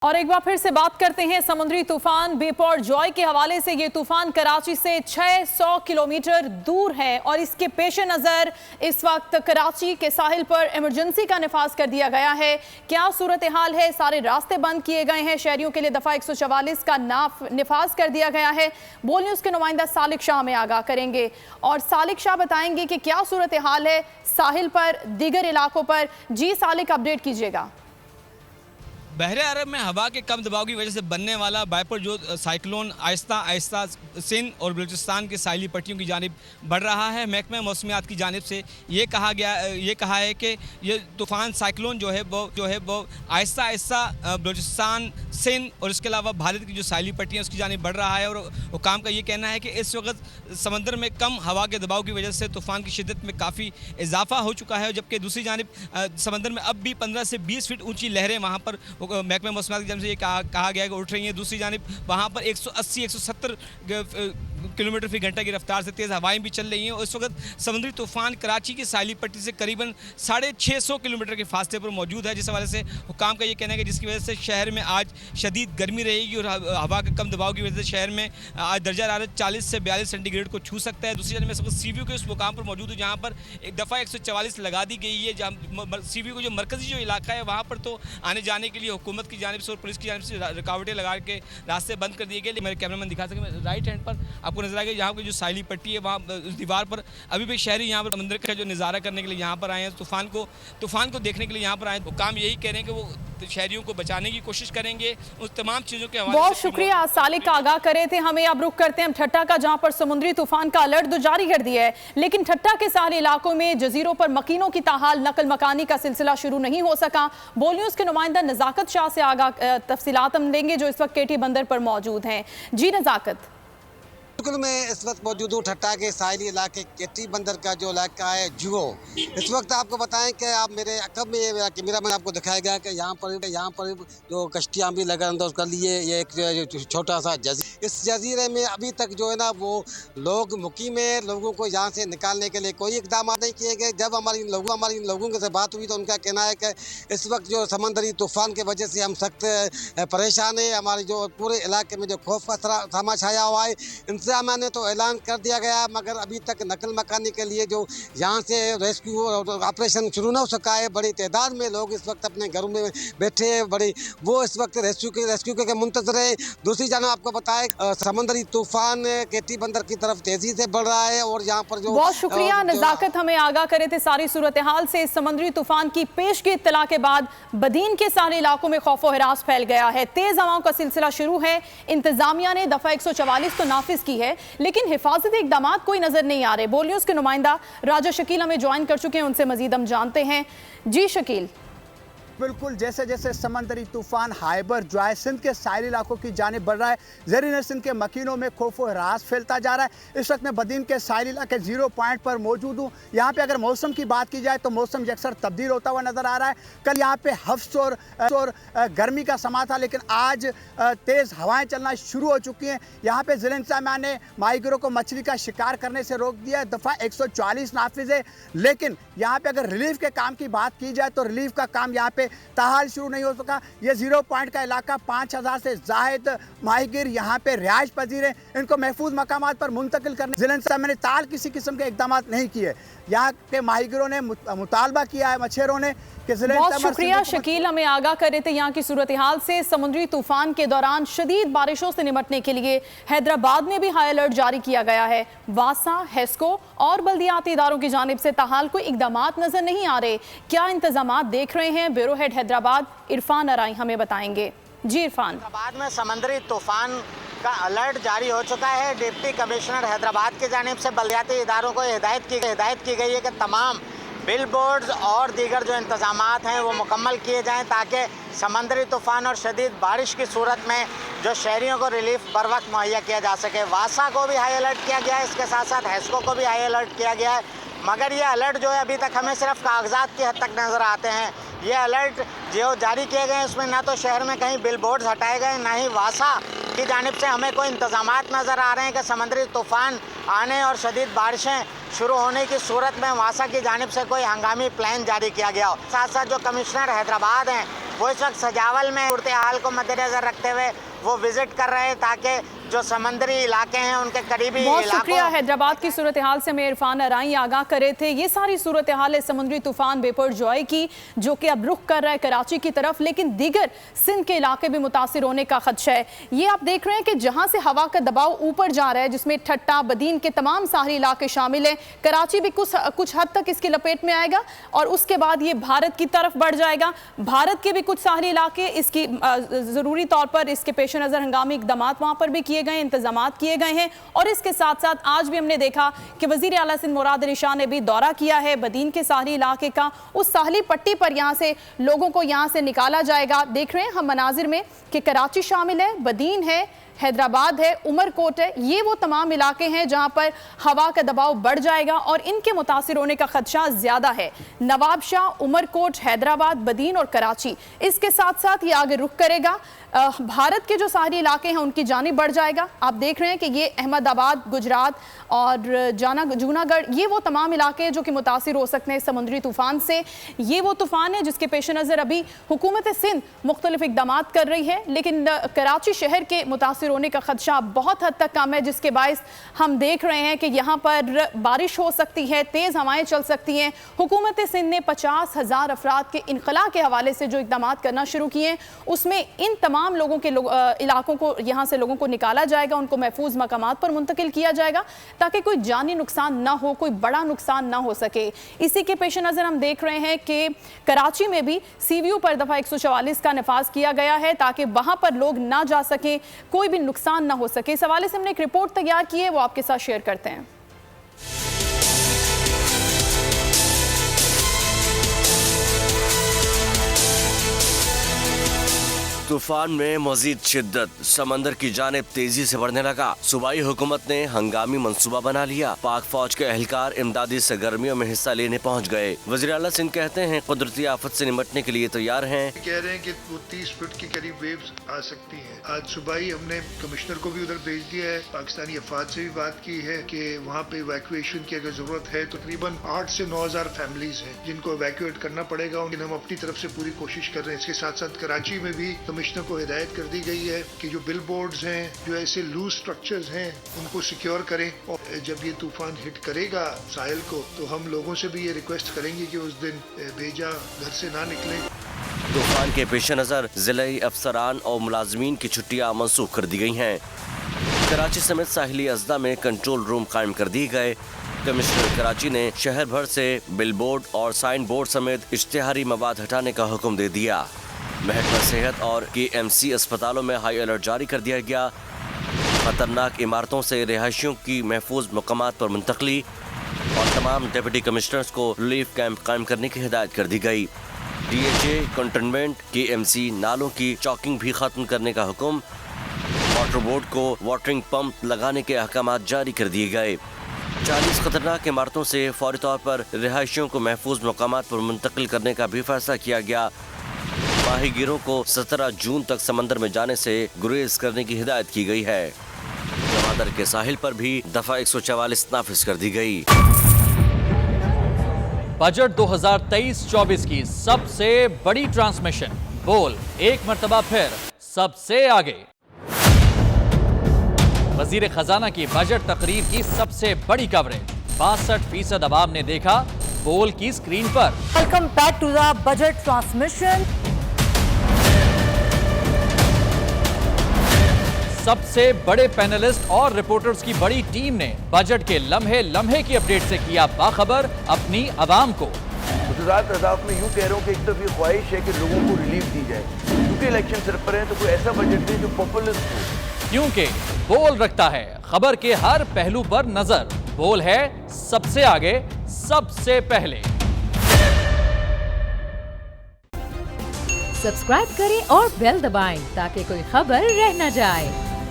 और एक बार फिर से बात करते हैं समुद्री तूफान बिपरजॉय के हवाले से। ये तूफान कराची से 600 किलोमीटर दूर है और इसके पेश नज़र इस वक्त कराची के साहिल पर इमरजेंसी का निफाज कर दिया गया है। क्या सूरत हाल है? सारे रास्ते बंद किए गए हैं। शहरियों के लिए दफ़ा 144 का निफाज कर दिया गया है। बोल न्यूज़ के नुमाइंदा सालिक शाह में आगाह करेंगे और सालिक शाह बताएंगे कि क्या सूरत हाल है साहिल पर, दीगर इलाकों पर। जी सालिक, अपडेट कीजिएगा। बहरे अरब में हवा के कम दबाव की वजह से बनने वाला बिपरजॉय साइक्लोन आहिस्ता आहिस्ता सिंध और बलूचिस्तान के साहिली पट्टियों की जानिब बढ़ रहा है। महकमा मौसमियात की जानिब से ये कहा है कि ये तूफ़ान साइक्लोन जो है वो आहिस्ता आहिस्ता बलूचिस्तान, सिंध और इसके अलावा भारत की जो साहिली पट्टियाँ उसकी जानिब बढ़ रहा है। और हुकाम का ये कहना है कि इस वक्त समंदर में कम हवा के दबाव की वजह से तूफ़ान की शिद्दत में काफ़ी इजाफा हो चुका है, जबकि दूसरी जानिब समंदर में अब भी 15 से 20 फीट ऊँची लहरें वहाँ पर महकमा मौसमियात की जानब से ये कहा गया है कि उठ रही हैं। दूसरी जानिब वहाँ पर 180-170 किलोमीटर फी घंटा की रफ्तार से तेज़ हवाएं भी चल रही हैं। और इस वक्त समुद्री तूफ़ान कराची की साहिली पट्टी से करीबन 650 किलोमीटर के फासले पर मौजूद है, जिस हवाले से हुकाम का ये कहना है कि जिसकी वजह से शहर में आज शदीद गर्मी रहेगी और हवा के कम दबाव की वजह से शहर में आज दर्जा हरारत 40 से 42 सेंटीग्रेड को छू सकता है। दूसरी जानब मैं सीव्यू के उस मुकाम पर मौजूद हूँ जहाँ पर एक दफ़ा 144 लगा दी गई है। जहाँ सीव्यू का जो मरकजी जो इलाका है वहाँ पर तो आने जाने के लिए हुकूमत की जानिब से और पुलिस की जानिब से रुकावटें लगा के रास्ते बंद कर दिए गए। मेरे कैमरामैन दिखा सकें, राइट हैंड पर आपको नजर आएगा यहाँ की जो साहिली पट्टी है वहाँ उस दीवार पर अभी भी शहरी यहाँ पर समंदर का जो नज़ारा करने के लिए यहाँ पर आए हैं, तूफान को देखने के लिए यहाँ पर आए हैं। तो काम यही कह रहे हैं कि वो शहरियों को बचाने की कोशिश करेंगे उस तमाम चीज़ों के हवाले से। बहुत शुक्रिया सालिक का आगाह करे थे हमें। अब रुख करते हैं ठट्टा का, जहां पर समुद्री तूफान का अलर्ट तो जारी कर दिया है, लेकिन ठट्टा के सारे इलाकों में जजीरों पर मकीनों की ताहाल नकल मकानी का सिलसिला शुरू नहीं हो सका। बोल न्यूज़ के नुमाइंदा नज़ाकत शाह से आगाह तफसीलात हम देंगे जो इस वक्त केटी बंदर पर मौजूद हैं। जी नज़ाकत। बिल्कुल, मैं इस वक्त मौजूद हूँ ठट्टा के साहिली इलाके केटी बंदर का जो इलाका है जुओ। इस वक्त आपको बताएं कि आप मेरे अकब में ये कैमरा मैंने आपको दिखाया गया कि यहाँ पर जो कश्तियाँ भी लगा कर लिए। ये एक छोटा सा जजीरा, इस जजीरे में अभी तक जो है ना वो लोग मुकीम है। लोगों को यहाँ से निकालने के लिए कोई इकदाम नहीं किए गए। जब हमारी इन लोगों से बात हुई तो उनका कहना है कि इस वक्त जो समंदरी तूफ़ान की वजह से हम सख्त परेशान है। हमारे जो पूरे इलाके में जो खौफ का सामा छाया हुआ है। इंतजाम ने तो ऐलान कर दिया गया, मगर अभी तक नकल मकानी के लिए जो यहाँ से रेस्क्यू ऑपरेशन शुरू ना हो सका है। बड़ी तादाद में लोग इस वक्त अपने घरों में बैठे हैं, वो इस वक्त रेस्क्यू के मुंतजर है। दूसरी जानब आपको बताएं समंदरी तूफान केटी बंदर की तरफ तेजी से बढ़ रहा है और यहाँ पर जो बहुत शुक्रिया नज़ाकत हमें आगाह करे थे सारी सूरत हाल से। समुद्री तूफान की पेश की इत्तला के बाद बदीन के सारे इलाकों में खौफ व हिरास फैल गया है। तेज हवाओं का सिलसिला शुरू है। इंतजामिया ने दफा 144 तो नाफिज की है, लेकिन हिफाजती इकदाम कोई नजर नहीं आ रहे। बोल न्यूज़ के नुमाइंदा राजा शकील हमें ज्वाइन कर चुके हैं, उनसे मजीद हम जानते हैं। जी शकील। बिल्कुल, जैसे जैसे समंदरी तूफान बिपरजॉय सिंध के साहिली इलाकों की जानिब बढ़ रहा है, ज़रीन सिंध के मकीनों में खौफ व हरास फैलता जा रहा है। इस वक्त मैं बदीन के साहिली इलाके 0 पॉइंट पर मौजूद हूँ। यहाँ पे अगर मौसम की बात की जाए तो मौसम यकसर तब्दील होता हुआ नजर आ रहा है। कल यहाँ पे हफ्स और गर्मी का समा था, लेकिन आज तेज़ हवाएं चलना शुरू हो चुकी हैं। यहाँ पे ज़िला इंतज़ामिया ने माहीगिरों को मछली का शिकार करने से रोक दिया है। दफ़ा 144 नाफिज है, लेकिन यहाँ पे अगर रिलीफ के काम की बात की जाए तो रिलीफ का काम यहाँ पे ताहाल शुरू नहीं हो सका। ये 0 पॉइंट का इलाका 5000 से जायद माहीगिर यहाँ पे रिहाइश पजीर हैं। इनको महफूज मकामात पर मुंतकिल करने ज़िला इंतज़ामिया ने ताल किसी किस्म के इकदाम नहीं किए। यहाँ के माहीगिरों ने मुतालबा किया है, मछेरों ने। बहुत शुक्रिया शकील हमें आगाह कर रहे थे यहाँ की सूरत हाल से। समुद्री तूफान के दौरान शदीद बारिशों से निपटने के लिए हैदराबाद में भी हाई अलर्ट जारी किया गया है। वासा, हेस्को और बल्दियाती इदारों की जानिब से ताहाल कोई इकदाम नजर नहीं आ रहे। क्या इंतजाम देख रहे हैं? ब्यूरो हेड हैदराबाद इरफान अराई हमें बताएंगे। जी इरफान। हैदराबाद में समंदरी तूफान का अलर्ट जारी हो चुका है। डिप्टी कमिश्नर हैदराबाद की जानिब से बल्दियाती इदारों को हिदायत की गई है कि तमाम बिल बोर्ड्स और दीगर जो इंतजामात हैं वो मुकम्मल किए जाएं, ताकि समंदरी तूफ़ान और शदीद बारिश की सूरत में जो शहरियों को रिलीफ बर वक्त मुहैया किया जा सके। वासा को भी हाई अलर्ट किया गया है, इसके साथ साथ हेस्को को भी हाई अलर्ट किया गया है। मगर ये अलर्ट जो है अभी तक हमें सिर्फ कागजात की हद तक नज़र आते हैं। ये अलर्ट जो जारी किए गए हैं उसमें ना तो शहर में कहीं बिल बोर्ड्स हटाए गए, ना ही वासा की जानिब से हमें कोई इंतजामात नज़र आ रहे हैं कि समुद्री तूफ़ान आने और शदीद बारिशें शुरू होने की सूरत में वासा की जानिब से कोई हंगामी प्लान जारी किया गया हो। साथ साथ जो कमिश्नर हैदराबाद हैं वो इस वक्त सजावल में सूरत हाल को मद्देनजर रखते हुए वो विजिट कर रहे हैं ताकि जो समंदरी इलाके हैं उनके करीबी बहुत शुक्रिया। हैदराबाद की सूरत हाल से मैं इरफान अराई आगाह करे थे। ये सारी सूरत हाल है समुद्री तूफान बिपरजॉय की, जो कि अब रुख कर रहा है कराची की तरफ, लेकिन दीगर सिंध के इलाके भी मुतासिर होने का खदशा है। ये आप देख रहे हैं कि जहां से हवा का दबाव ऊपर जा रहा है, जिसमें ठट्टा बदीन के तमाम साहली इलाके शामिल हैं, कराची भी कुछ हद तक इसकी लपेट में आएगा और उसके बाद ये भारत की तरफ बढ़ जाएगा। भारत के भी कुछ साहली इलाके इसकी जरूरी तौर पर इसके पेश नजर हंगामी इकदाम वहां पर भी किए गए, इंतजामात किए गए हैं। और इसके साथ साथ आज भी हमने देखा कि वजीर आला सिंध मुराद अली शाह ने भी दौरा किया है बदीन के साहली इलाके का। उस साहली पट्टी पर यहां से लोगों को यहां से निकाला जाएगा। देख रहे हैं हम मनाजिर में कि कराची शामिल है, बदीन है, हैदराबाद है, उमरकोट है, ये वो तमाम इलाके हैं जहां पर हवा का दबाव बढ़ जाएगा और इनके मुतासिर होने का खदशा ज्यादा है। नवाबशाह, उमरकोट, हैदराबाद, बदीन और कराची, इसके साथ साथ ये आगे रुख करेगा। भारत के जो सारे इलाके हैं उनकी जानिब बढ़ जाएगा। आप देख रहे हैं कि ये अहमदाबाद, गुजरात और जूनागढ़, ये वो तमाम इलाके हैं जो कि मुतासिर हो सकते हैं समुद्री तूफान से। ये वो तूफान है जिसके पेश नज़र अभी हुकूमत सिंध मुख्तलिफ इकदाम कर रही है, लेकिन कराची शहर के मुतासिर होने का खदशा बहुत हद तक कम है, जिसके बायस हम देख रहे हैं कि यहाँ पर बारिश हो सकती है, तेज़ हवाएं चल सकती हैं। हुकूमत सिंध ने 50,000 अफराद के इनखला के हवाले से जो इकदाम करना शुरू किए, उसमें इन तमाम लोगों के इलाकों को यहाँ से लोगों को निकाला जाएगा, उनको महफूज मकामात पर मुंतकिल किया जाएगा ताकि कोई जानी नुकसान ना हो, कोई बड़ा नुकसान ना हो सके। इसी के पेश नज़र हम देख रहे हैं कि कराची में भी CVU पर दफ़ा 144 का नफाज किया गया है ताकि वहाँ पर लोग ना जा सकें, कोई भी नुकसान ना हो सके। इस हवाले से हमने एक रिपोर्ट तैयार की है, वो आपके साथ शेयर करते हैं। तूफान में मजीद शिद्दत, समंदर की जानिब तेजी से बढ़ने लगा। सूबाई हुकूमत ने हंगामी मंसूबा बना लिया। पाक फौज के एहलकार इमदादी सरगर्मियों में हिस्सा लेने पहुंच गए। वज़ीर आला सिंध कहते हैं कुदरती आफत से निपटने के लिए तैयार हैं। कह रहे हैं कि वो 30 फुट के करीब वेव्स आ सकती हैं। आज सुबाई हमने कमिश्नर को भी उधर भेज दिया है, पाकिस्तानी अफवाज से भी बात की है कि वहाँ पे इवैक्यूएशन की अगर जरूरत है, तकरीबन 8 से 9,000 फैमिलीज हैं जिनको इवैक्यूएट करना पड़ेगा। हम अपनी तरफ से पूरी कोशिश कर रहे हैं। इसके साथ साथ कराची में भी कमिश्नर को हिदायत कर दी गई है कि जो बिल बोर्ड्स हैं, जो ऐसे लूज स्ट्रक्चर्स हैं, उनको सिक्योर करें। और जब ये तूफान हिट करेगा साहिल को, तो हम लोगों से भी ये रिक्वेस्ट करेंगे कि उस दिन बेजा घर से ना निकलें। तूफान के पेश नज़र ज़िले अफसरान और मुलाजमीन की छुट्टियां मनसूख कर दी गई हैं। कराची समेत साहिली अजला में कंट्रोल रूम कायम कर दिए गए। कमिश्नर कराची ने शहर भर से बिल बोर्ड और साइन बोर्ड समेत इश्तिहारी मवाद हटाने का हुक्म दे दिया। महकमा सेहत और KMC अस्पतालों में हाई अलर्ट जारी कर दिया गया। खतरनाक इमारतों से रिहायशियों की महफूज मकामात पर मुंतकली और तमाम डिप्टी कमिश्नर्स को रिलीफ कैंप कायम करने की हिदायत कर दी गई। DHA कंटेनमेंट, KMC नालों की चौकिंग भी खत्म करने का हुक्म। वाटर बोर्ड को वाटरिंग पंप लगाने के अहकामात जारी कर दिए गए। 40 खतरनाक इमारतों से फौरी तौर पर रिहायशियों को महफूज मकामात पर मुंतकिल करने का भी फैसला किया गया। माहीगीरों को 17 जून तक समंदर में जाने से गुरेज करने की हिदायत की गई है। जमादर के साहिल पर भी दफा 144 नाफिज कर दी गई। बजट 2023-24 की सबसे बड़ी ट्रांसमिशन, बोल एक मर्तबा फिर सबसे आगे। वजीर खजाना की बजट तकरीर की सबसे बड़ी कवरेज, 62% अवाम ने देखा बोल की स्क्रीन पर। Welcome back to the budget transmission. सबसे बड़े पैनलिस्ट और रिपोर्टर्स की बड़ी टीम ने बजट के लम्हे लम्हे की अपडेट से किया बाखबर अपनी आवाम को। गुजरात अदालत में यूँ कह रहा हूँ कि एक तरफ ये ख्वाहिश है कि लोगों को रिलीफ दी जाए, क्योंकि इलेक्शन सर पर है, तो कोई ऐसा बजट दे जो पॉपुलिस्ट हो। क्योंकि बोल रखता है खबर के हर पहलू पर नजर। बोल है सबसे आगे, सबसे पहले। सब्सक्राइब करें और बेल दबाएं ताकि कोई खबर रह न जाए।